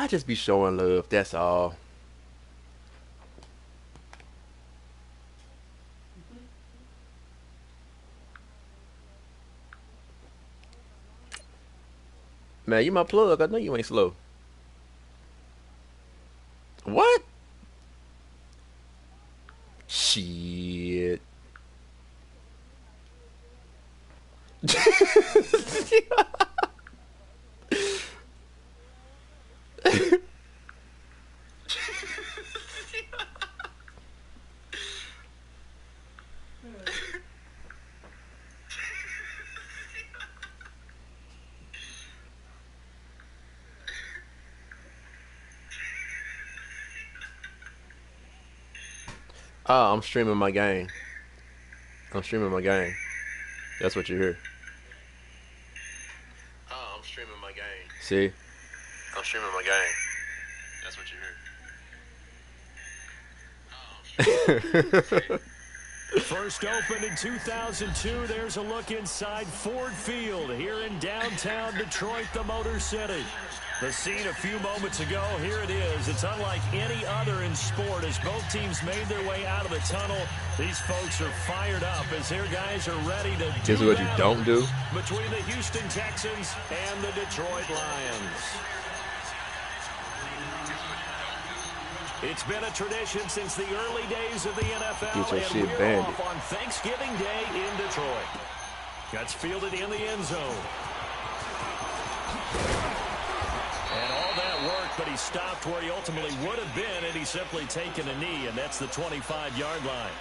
I just be showing love. That's all. Man, you my plug. I know you ain't slow. What? Shit. Oh, I'm streaming my game. I'm streaming my game. That's what you hear. Oh, I'm streaming my game. See? I'm streaming my game. That's what you hear. First opened in 2002, there's a look inside Ford Field here in downtown Detroit, the Motor City. The scene a few moments ago, here it is. It's unlike any other in sport as both teams made their way out of the tunnel. These folks are fired up as their guys are ready to do this is what you don't do. Between the Houston Texans and the Detroit Lions. It's been a tradition since the early days of the NFL, and we're off on Thanksgiving Day in Detroit. That's fielded in the end zone. And all that work, but he stopped where he ultimately would have been, and he's simply taken a knee, and that's the 25-yard line.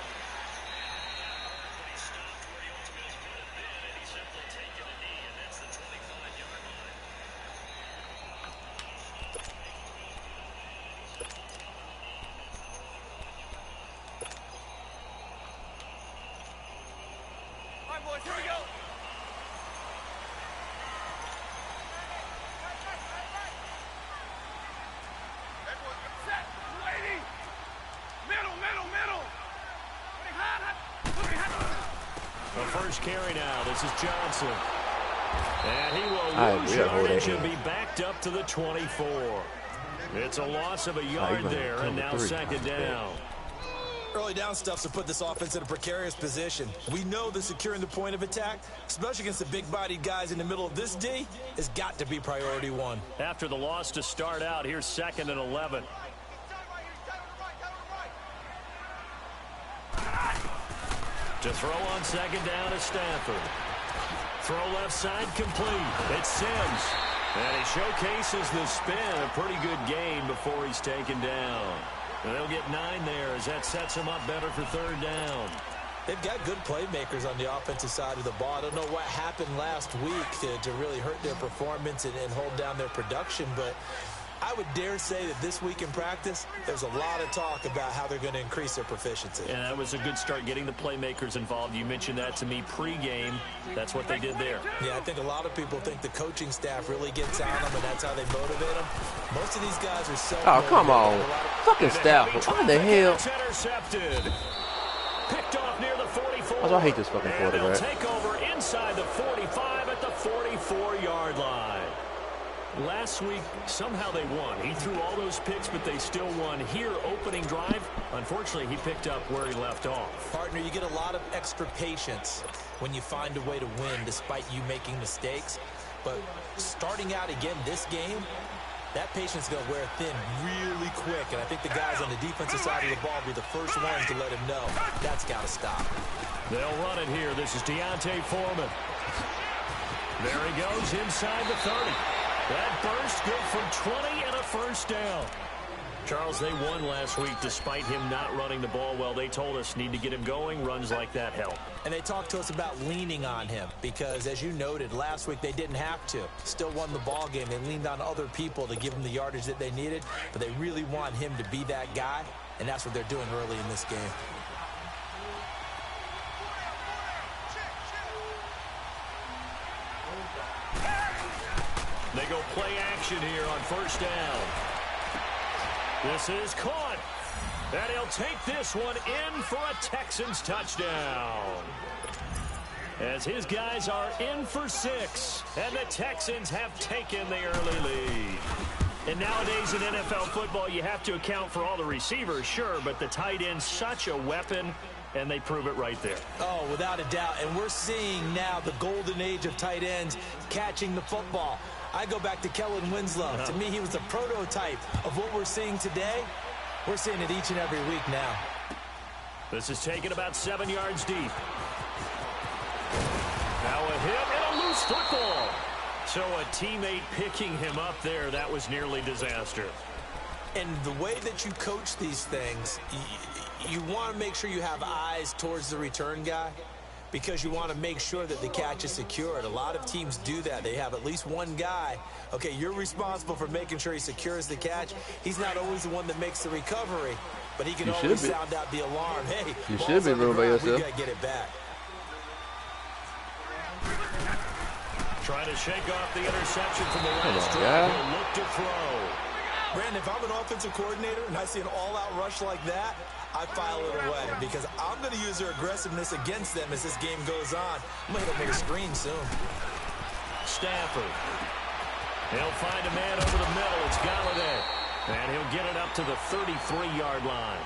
Carry now. This is Johnson. And he will lose yardage and be backed up to the 24. It's a loss of a yard there, and now second down. Early down stuffs have put this offense in a precarious position. We know that securing the point of attack, especially against the big-bodied guys in the middle of this D, has got to be priority one. After the loss to start out, here's 2nd and 11. To throw on second down is Stafford. Throw left side complete. It's Sims. And he showcases the spin. A pretty good gain before he's taken down. And they'll get 9 there as that sets him up better for third down. They've got good playmakers on the offensive side of the ball. I don't know what happened last week to really hurt their performance and hold down their production, but I would dare say that this week in practice, there's a lot of talk about how they're going to increase their proficiency. And that was a good start getting the playmakers involved. You mentioned that to me pregame. That's what they did there. Yeah, I think a lot of people think the coaching staff really gets on them, and that's how they motivate them. Most of these guys are self-motivated. Oh, come on. Fucking staff. What the hell? Intercepted. Picked off near the 44. I hate this fucking quarterback. Take over inside the 45 at the 44-yard line. Last week, somehow they won. He threw all those picks, but they still won. Here, opening drive, unfortunately, he picked up where he left off. Partner, you get a lot of extra patience when you find a way to win despite you making mistakes. But starting out again this game, that patience is going to wear thin really quick. And I think the guys on the defensive side of the ball will be the first ones to let him know that's got to stop. They'll run it here. This is Deontay Foreman. There he goes inside the 30. That burst good for 20 and a first down. Charles, they won last week despite him not running the ball well. They told us need to get him going. Runs like that help. And they talked to us about leaning on him because, as you noted, last week they didn't have to. Still won the ball game. They leaned on other people to give him the yardage that they needed, but they really want him to be that guy, and that's what they're doing early in this game. They go play action here on first down. This is caught. And he'll take this one in for a Texans touchdown. As his guys are in for 6. And the Texans have taken the early lead. And nowadays in NFL football, you have to account for all the receivers, sure, but the tight end's such a weapon, and they prove it right there. Oh, without a doubt. And we're seeing now the golden age of tight ends catching the football. I go back to Kellen Winslow. To me, he was a prototype of what we're seeing today. We're seeing it each and every week now. This is taken about 7 yards deep. Now a hit and a loose football. So a teammate picking him up there, that was nearly disaster. And the way that you coach these things, you want to make sure you have eyes towards the return guy because you want to make sure that the catch is secured. A lot of teams do that. They have at least one guy. Okay, you're responsible for making sure he secures the catch. He's not always the one that makes the recovery, but he can always sound out the alarm. Hey, you should be running by yourself. We got to get it back. Trying to shake off the interception from the last drive. He'll look to throw. Brandon, if I'm an offensive coordinator and I see an all-out rush like that, I file it away because I'm going to use their aggressiveness against them as this game goes on. I'm going to hit them with a screen soon. Stafford. He'll find a man over the middle. It's Galladay. And he'll get it up to the 33-yard line.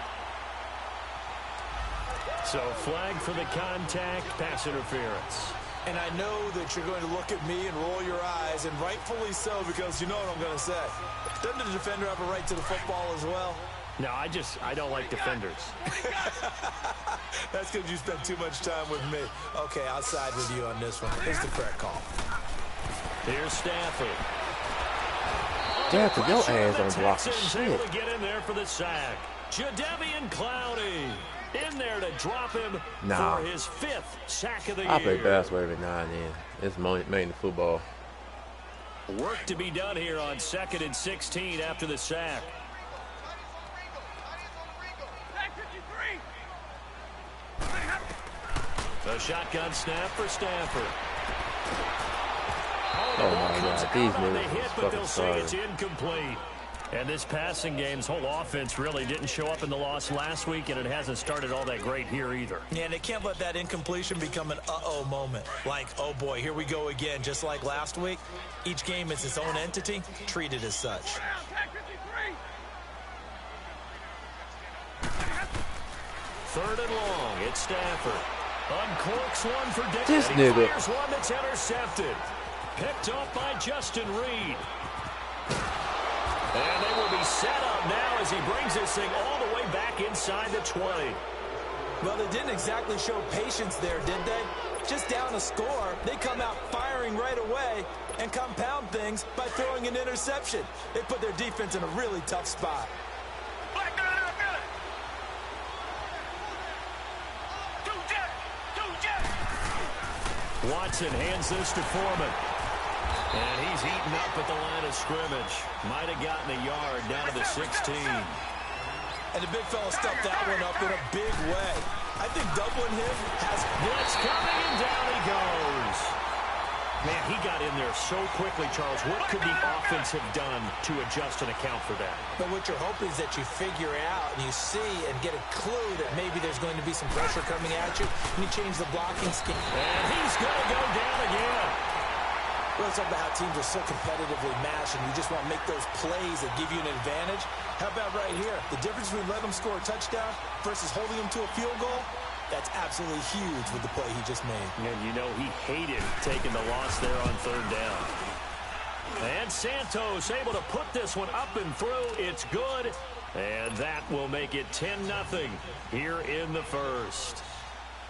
So flag for the contact, pass interference. And I know that you're going to look at me and roll your eyes, and rightfully so, because you know what I'm going to say. Doesn't the defender have a right to the football as well? No, I don't like defenders. That's because you spent too much time with me. Okay, I'll side with you on this one. Here's the correct call. Here's Stafford. Stafford, your ass on block shit. Able to get in there for the sack. Jadeveon Clowney in there to drop him for his 5th sack of the year. I play basketball every now and then. It's mainly football. Work to be done here on 2nd and 16 after the sack. The shotgun snap for Stafford. Oh my God, these niggas are fucking sorry. It's incomplete. And this passing game's whole offense really didn't show up in the loss last week, and it hasn't started all that great here either. Yeah, and they can't let that incompletion become an uh-oh moment. Like, oh boy, here we go again, just like last week. Each game is its own entity, treated as such. Third and long, it's Stafford. Uncorks one for Dick. This nigga. Fires one that's intercepted. Picked off by Justin Reed. And they will be set up now as he brings this thing all the way back inside the 20. Well, they didn't exactly show patience there, did they? Just down a score, they come out firing right away and compound things by throwing an interception. They put their defense in a really tough spot. Watson hands this to Foreman. And he's eaten up at the line of scrimmage. Might have gotten a yard down to the 16. And the big fella stuffed that one up in a big way. I think doubling him has blitz coming, and down he goes. Man, he got in there so quickly, Charles. What could the offense have done to adjust and account for that? But what you're hoping is that you figure out and you see and get a clue that maybe there's going to be some pressure coming at you, and you change the blocking scheme. And he's going to go down again. Well, it's about how teams are so competitively matched, and you just want to make those plays that give you an advantage. How about right here? The difference between letting them score a touchdown versus holding them to a field goal, that's absolutely huge with the play he just made. And you know he hated taking the loss there on third down. And Santos able to put this one up and through. It's good. And that will make it 10-0 here in the first.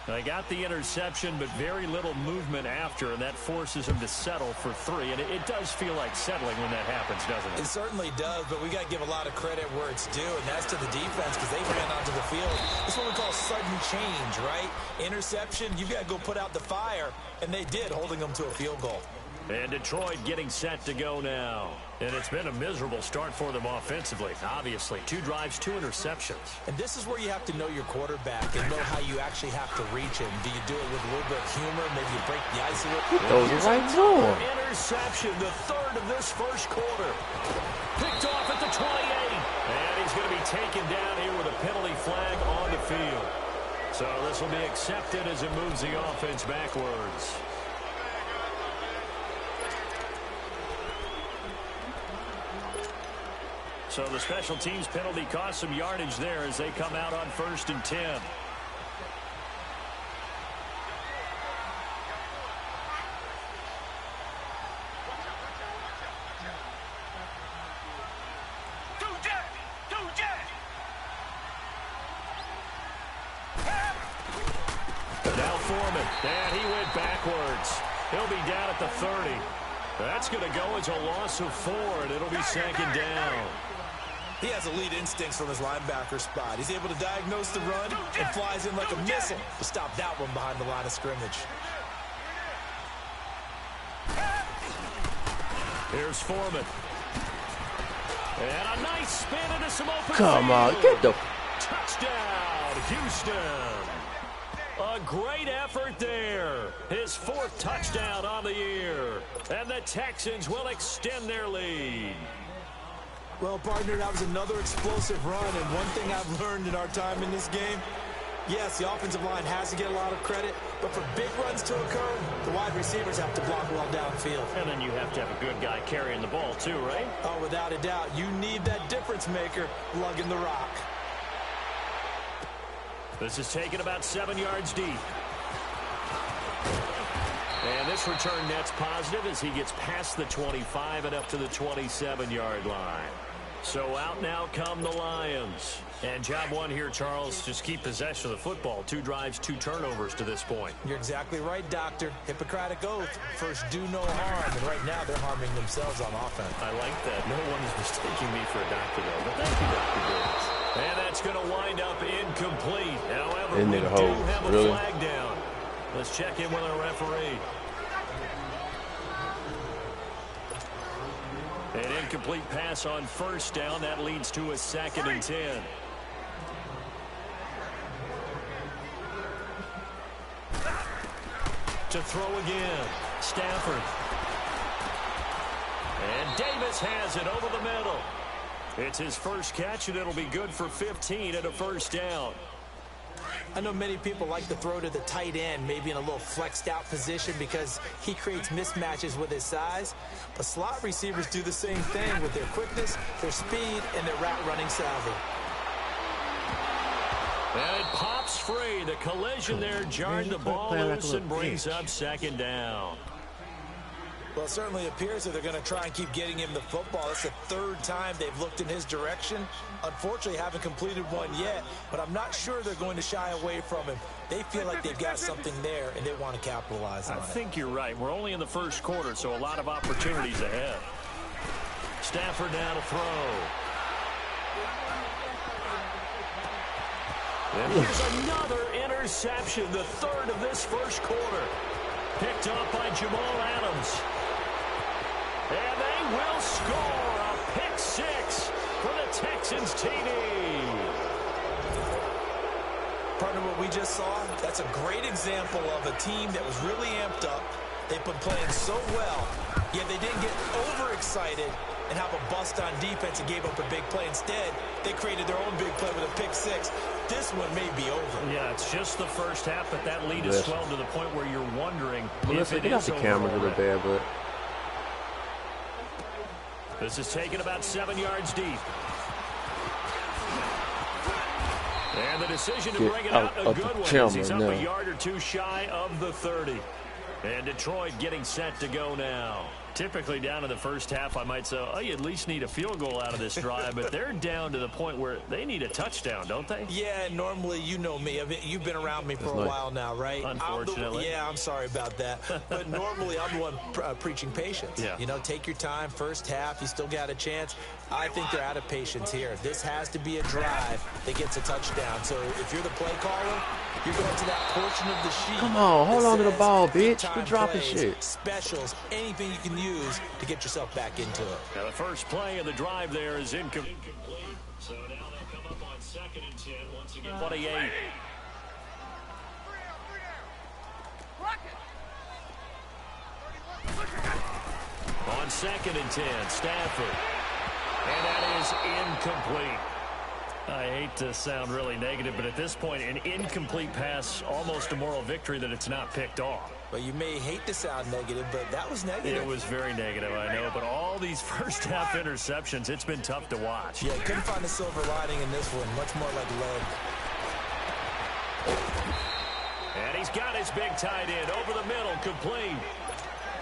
They got the interception, but very little movement after, and that forces him to settle for 3. And it does feel like settling when that happens, doesn't it? It certainly does, but we got to give a lot of credit where it's due, and that's to the defense because they ran onto the field. It's what we call sudden change, right? Interception, you've got to go put out the fire, and they did, holding them to a field goal. And Detroit getting set to go now. And it's been a miserable start for them offensively, obviously. 2 drives, 2 interceptions. And this is where you have to know your quarterback and know how you actually have to reach him. Do you do it with a little bit of humor? Maybe you break the ice a little? Those are right to him. Interception, the 3rd of this first quarter. Picked off at the 28. And he's going to be taken down here with a penalty flag on the field. So this will be accepted as it moves the offense backwards. So the special teams penalty cost some yardage there as they come out on 1st and 10. Now Foreman, and he went backwards. He'll be down at the 30. That's going to go as a loss of 4, and it'll be 2nd down. He has elite instincts from his linebacker spot. He's able to diagnose the run and flies in like a missile to stop that one behind the line of scrimmage. Here's Foreman. And a nice spin into some open Come field. on, get the... Touchdown, Houston. A great effort there. His 4th touchdown on the year. And the Texans will extend their lead. Well, partner, that was another explosive run. And one thing I've learned in our time in this game, yes, the offensive line has to get a lot of credit, but for big runs to occur, the wide receivers have to block well downfield. And then you have to have a good guy carrying the ball too, right? Oh, without a doubt. You need that difference maker lugging the rock. This is taken about 7 yards deep. And this return net's positive as he gets past the 25 and up to the 27-yard line. So out now come the Lions. And job one here, Charles, just keep possession of the football. 2 drives, 2 turnovers to this point. You're exactly right, Doctor. Hippocratic oath. First, do no harm. And right now, they're harming themselves on offense. I like that. No one is mistaking me for a doctor, though. But thank you, Dr. Davis. And that's going to wind up incomplete. However, we do have a flag down. Let's check in with our referee. An incomplete pass on 1st down. That leads to a 2nd and 10. To throw again. Stafford. And Davis has it over the middle. It's his first catch, and it'll be good for 15 and a 1st down. I know many people like to throw to the tight end, maybe in a little flexed out position because he creates mismatches with his size. But slot receivers do the same thing with their quickness, their speed, and their route running savvy. And it pops free. The collision there jarred the ball loose and brings up 2nd down. Well, it certainly appears that they're going to try and keep getting him the football. It's the 3rd time they've looked in his direction. Unfortunately, haven't completed one yet, but I'm not sure they're going to shy away from him. They feel like they've got something there, and they want to capitalize on it. I think you're right. We're only in the 1st quarter, so a lot of opportunities ahead. Stafford now to throw. And here's another interception, the 3rd of this 1st quarter. Picked up by Jamal Adams. And they will score a pick 6 for the Texans TD. Partner, what we just saw, that's a great example of a team that was really amped up. They've been playing so well, yet they didn't get overexcited and have a bust on defense and gave up a big play. Instead, they created their own big play with a pick 6. This one may be over. Yeah, it's just the first half, but that lead is swelled to the point where you're wondering if it is over. The cameras a bit bad, but this is taken about 7 yards deep. And the decision to bring it out, a good one, as he's up a yard or 2 shy of the 30. And Detroit getting set to go now. Typically down in the first half, I might say, oh, you at least need a field goal out of this drive, but they're down to the point where they need a touchdown, don't they? Yeah, normally, you know me. You've been around me for a while now, right? Unfortunately. I'm sorry about that. But normally, I'm the one preaching patience. Yeah. You know, take your time, first half, you still got a chance. I think they're out of patience here. This has to be a drive that gets a touchdown. So if you're the play caller, you're going to that portion of the sheet. Come on, hold on to the ball, bitch. Quit dropping shit. Specials, anything you can use to get yourself back into it. Now the first play of the drive there is incomplete. So now they'll come up on 2nd and 10 once again. 28. On 2nd and 10, Stafford. And that is incomplete. I hate to sound really negative, but at this point, an incomplete pass, almost a moral victory that it's not picked off. Well, you may hate to sound negative, but that was negative. It was very negative, I know, but all these first-half interceptions, it's been tough to watch. Yeah, couldn't find a silver lining in this one. Much more like lead. And he's got his big tight end over the middle, complete.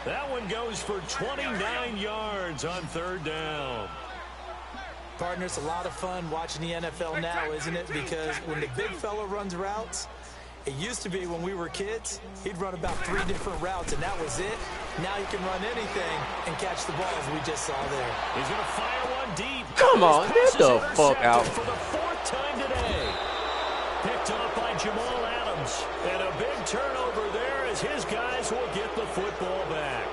That one goes for 29 yards on third down. Partner, it's a lot of fun watching the NFL now, isn't it? Because when the big fella runs routes, it used to be when we were kids, he'd run about 3 different routes, and that was it. Now he can run anything and catch the ball, as we just saw there. He's going to fire one deep. Come on, get the fuck out. For the 4th time today. Picked up by Jamal Adams. And a big turnover there as his guys will get the football back.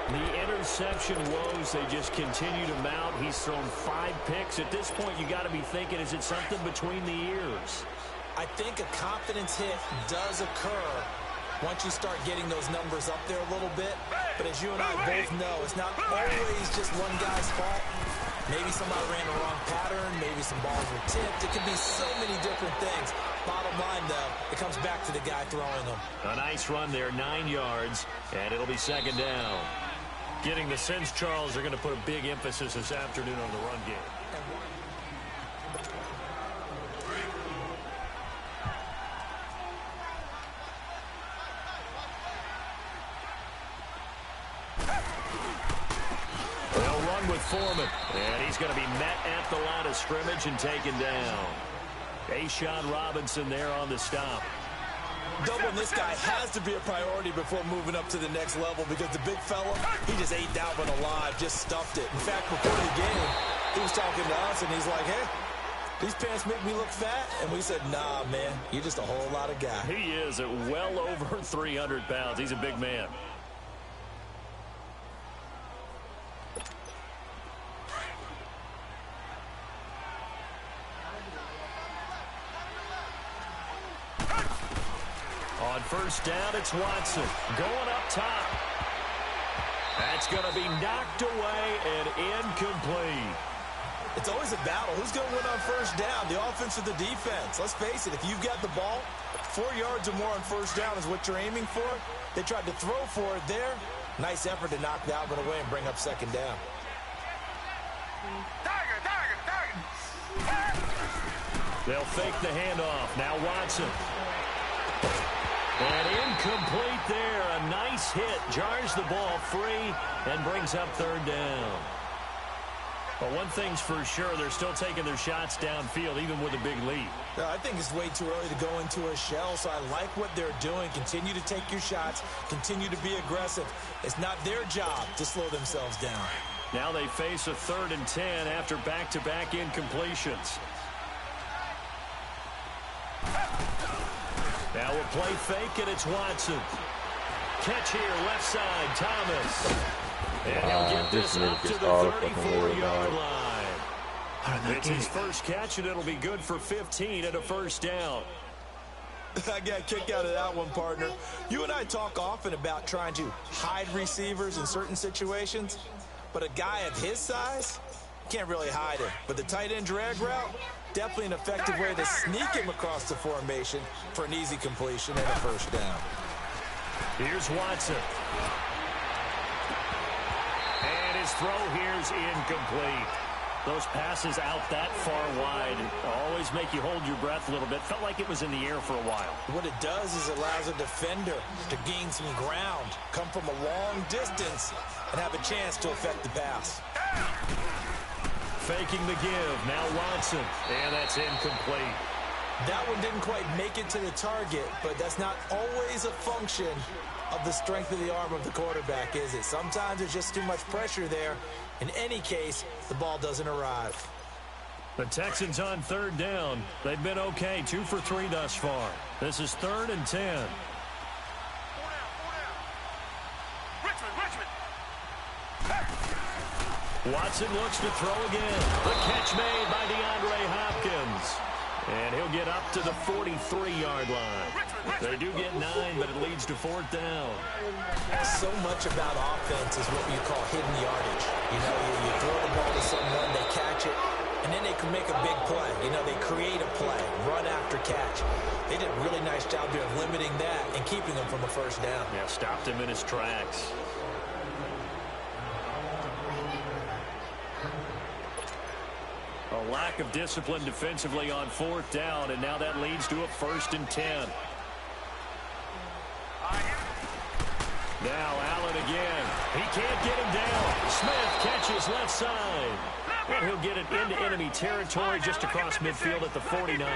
The interception woes, they just continue to mount. He's thrown 5 picks. At this point, you got to be thinking, is it something between the ears? I think a confidence hit does occur once you start getting those numbers up there a little bit. But as you and I both know, it's not always just one guy's fault. Maybe somebody ran the wrong pattern. Maybe some balls were tipped. It could be so many different things. Bottom line, though, it comes back to the guy throwing them. A nice run there, 9 yards, and it'll be 2nd down. Getting the sense, Charles, they're going to put a big emphasis this afternoon on the run game. They'll run with Foreman, and he's going to be met at the line of scrimmage and taken down. A'Shawn Robinson there on the stop. Doubling this guy has to be a priority before moving up to the next level because the big fella, he just ate that one alive, just stuffed it. In fact, before the game, he was talking to us, and he's like, hey, these pants make me look fat? And we said, nah, man, you're just a whole lot of guy. He is at well over 300 pounds. He's a big man. On 1st down, it's Watson going up top. That's going to be knocked away and incomplete. It's always a battle. Who's going to win on 1st down, the offense or the defense? Let's face it, if you've got the ball, 4 yards or more on 1st down is what you're aiming for. They tried to throw for it there. Nice effort to knock that one away and bring up 2nd down. They'll fake the handoff. Now Watson. And incomplete there. A nice hit. Jars the ball free and brings up 3rd down. But one thing's for sure, they're still taking their shots downfield, even with a big lead. I think it's way too early to go into a shell, so I like what they're doing. Continue to take your shots. Continue to be aggressive. It's not their job to slow themselves down. Now they face a 3rd and 10 after back-to-back incompletions. Now a play fake, and it's Watson. Catch here, left side, Thomas. And he'll get this up to the 34-yard line. It's his first catch, and it'll be good for 15 at a 1st down. I got a kick out of that one, partner. You and I talk often about trying to hide receivers in certain situations, but a guy of his size can't really hide him. But the tight end drag route, definitely an effective way to sneak him across the formation for an easy completion and a 1st down. Here's Watson. And his throw here's incomplete. Those passes out that far wide always make you hold your breath a little bit. Felt like it was in the air for a while. What it does is it allows a defender to gain some ground, come from a long distance, and have a chance to affect the pass. Faking the give. Now Watson. And that's incomplete. That one didn't quite make it to the target, but that's not always a function of the strength of the arm of the quarterback, is it? Sometimes there's just too much pressure there. In any case, the ball doesn't arrive. The Texans on 3rd down. They've been okay, 2 for 3 thus far. This is 3rd and 10. Watson looks to throw again. The catch made by DeAndre Hopkins. And he'll get up to the 43-yard line. They do get 9, but it leads to 4th down. So much about offense is what you call hidden yardage. You know, you throw the ball to someone, they catch it, And then they can make a big play. You know, they create a play, run after catch. They did a really nice job there of limiting that and keeping him from a first down. Yeah, stopped him in his tracks. A lack of discipline defensively on 4th down, and now that leads to a 1st and 10. Now Allen again. He can't get him down. Smith catches left side. And he'll get it into enemy territory just across midfield at the 49.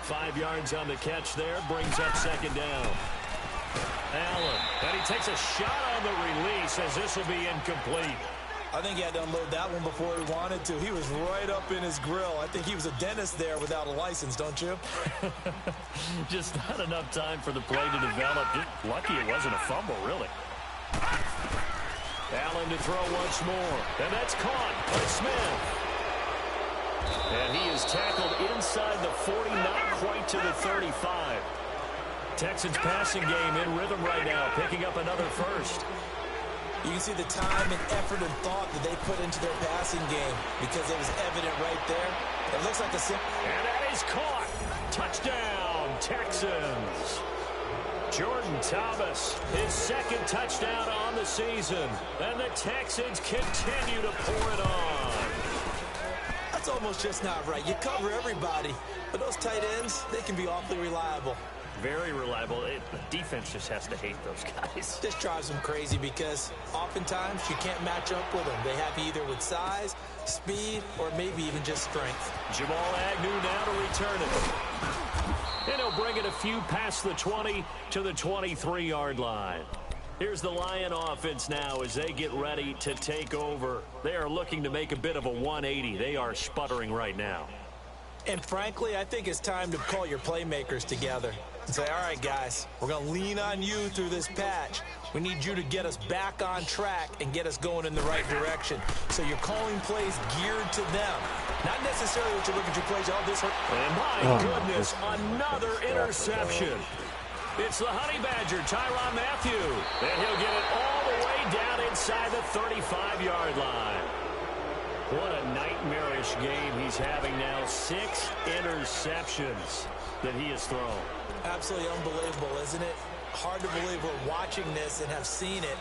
5 yards on the catch there. Brings up 2nd down. Allen. And he takes a shot on the release as this will be incomplete. I think he had to unload that one before he wanted to. He was right up in his grill. I think he was a dentist there without a license, don't you? Just not enough time for the play to develop. Just lucky it wasn't a fumble, really. Allen to throw once more. And that's caught by Smith. And he is tackled inside the 40, not quite to the 35. Texans passing game in rhythm right now, picking up another first. You can see the time and effort and thought that they put into their passing game because it was evident right there. It looks like a simple... And that is caught. Touchdown, Texans. Jordan Thomas, his 2nd touchdown on the season. And the Texans continue to pour it on. That's almost just not right. You cover everybody, but those tight ends, they can be awfully reliable. Very reliable. The defense just has to hate those guys. This drives them crazy because oftentimes you can't match up with them. They have either with size, speed, or maybe even just strength. Jamal Agnew now to return it. And he'll bring it a few past the 20 to the 23-yard line. Here's the Lion offense now as they get ready to take over. They are looking to make a bit of a 180. They are sputtering right now. And frankly, I think it's time to call your playmakers together and say, all right, guys, we're going to lean on you through this patch. We need you to get us back on track and get us going in the right direction. So you're calling plays geared to them. Not necessarily what you look at your plays, oh, this hurt. And my goodness, another interception. It's the Honey Badger, Tyrann Mathieu. And he'll get it all the way down inside the 35-yard line. What a nightmarish game he's having now. 6 interceptions that he has thrown. Absolutely unbelievable, isn't it? Hard to believe we're watching this and have seen it,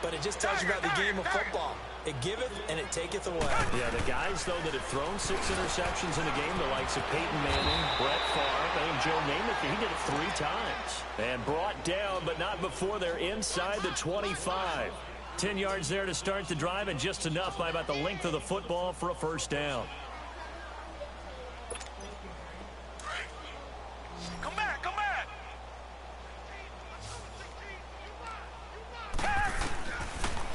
but it just tells you about the game of football. It giveth and it taketh away. Yeah, the guys, though, that have thrown 6 interceptions in a game, the likes of Peyton Manning, Brett Favre, I think Joe Namath, he did it 3 times. And brought down, but not before they're inside the 25. 10 yards there to start the drive, and just enough by about the length of the football for a first down. Come back, come back!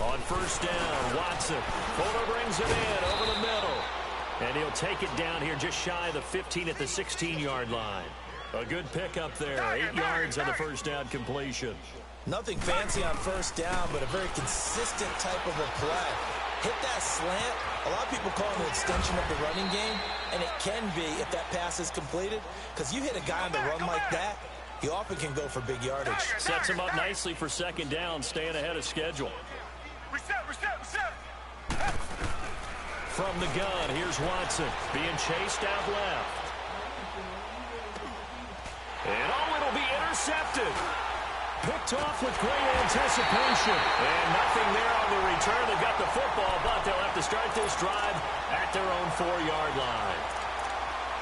On first down, Watson. Fuller brings it in over the middle. And he'll take it down here just shy of the 15 at the 16-yard line. A good pickup there. 8 yards on the first down completion. Nothing fancy on first down, but a very consistent type of a play. Hit that slant. A lot of people call it an extension of the running game, and it can be if that pass is completed, because you hit a guy on the run like that, he often can go for big yardage. Sets him up nicely for second down, staying ahead of schedule. Reset, reset, reset! From the gun, here's Watson being chased out left. And it'll be intercepted. Picked off with great anticipation. And nothing there on the return. They got the football, but they'll have to start this drive at their own 4-yard line.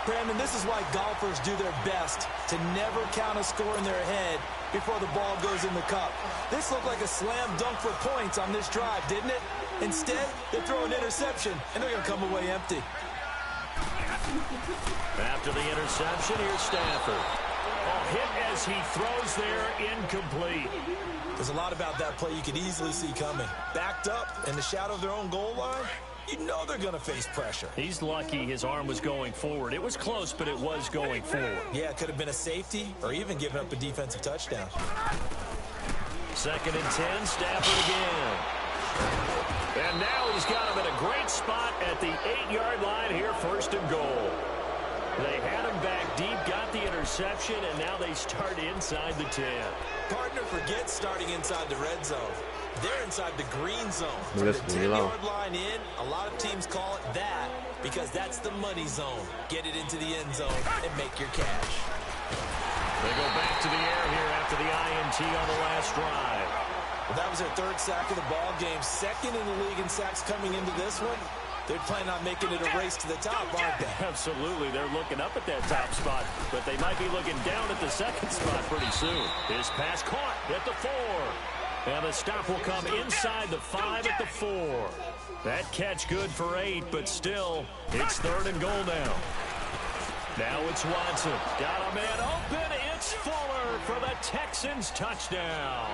Brandon, this is why golfers do their best to never count a score in their head before the ball goes in the cup. This looked like a slam dunk for points on this drive, didn't it? Instead, they throw an interception, and they're going to come away empty. After the interception, here's Stafford. A hit as he throws there, incomplete. There's a lot about that play you could easily see coming. Backed up in the shadow of their own goal line, you know they're going to face pressure. He's lucky his arm was going forward. It was close, but it was going forward. Yeah, it could have been a safety or even given up a defensive touchdown. 2nd and 10, Stafford again. And now he's got him in a great spot at the 8-yard line here, 1st and goal. They had him back deep, got the interception, and now they start inside the 10. Partner forgets starting inside the red zone. They're inside the green zone. From the Listen, 10-yard line in, a lot of teams call it that because that's the money zone. Get it into the end zone and make your cash. They go back to the air here after the INT on the last drive. Well, that was their third sack of the ball game. Second in the league in sacks coming into this one. They're planning on making it a race to the top, aren't they? Absolutely. They're looking up at that top spot, but they might be looking down at the second spot pretty soon. His pass caught at the 4. And the stop will come inside the 5 at the 4. That catch good for 8, but still, it's 3rd and goal now. Now it's Watson. Got a man open. It's Fuller for the Texans touchdown.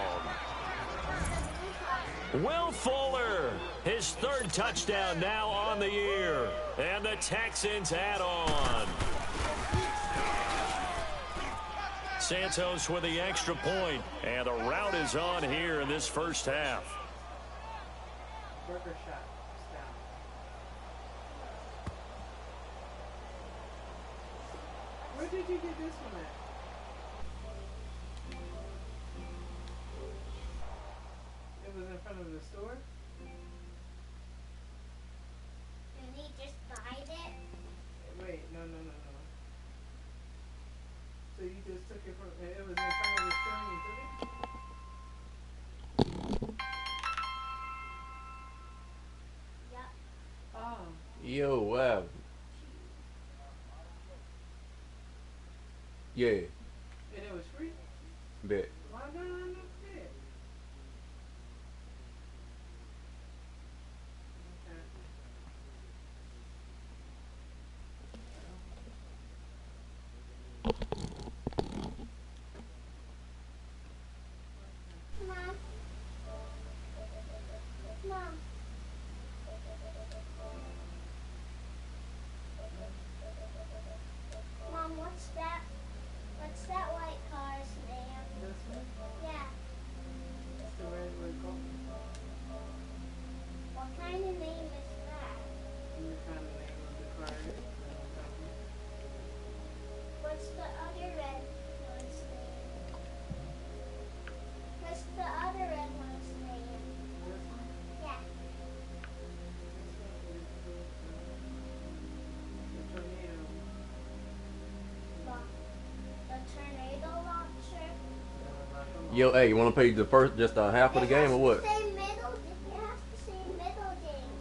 Will Fuller, his 3rd touchdown now on the year. And the Texans add on. Santos with the extra point. And the route is on here in this first half. Burger shot. Down. Where did you get this one at? It was in front of the store? And he just bite it? Wait, no. So you just took it from, it was in front of the store and you took it? Yep. Oh. Yo, wow. Yeah, And it was free? bet. Why not? Okay. Mom. Mom. Mom, what's that? What's that white car's name? This one? Yeah. It's the Redmag coffee. What kind of name is that? And the kind of name of the car is. What's the other red one's name? What's the other red one's name? This one? Yeah. The tornado. Mom. The tornado launcher. Yo, hey, you want to play the first, just half of the game or what? It has the same middle game.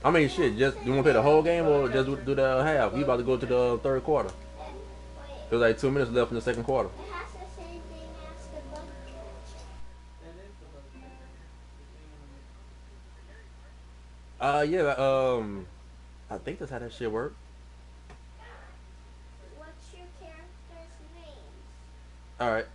I mean, shit, just, you want to play the whole game or just do the half? We about to go to the 3rd quarter. Wait. There's like 2 minutes left in the 2nd quarter. It has the same thing as the book catch. That is the book. Yeah, I think that's how that shit work. What's your character's name? Alright.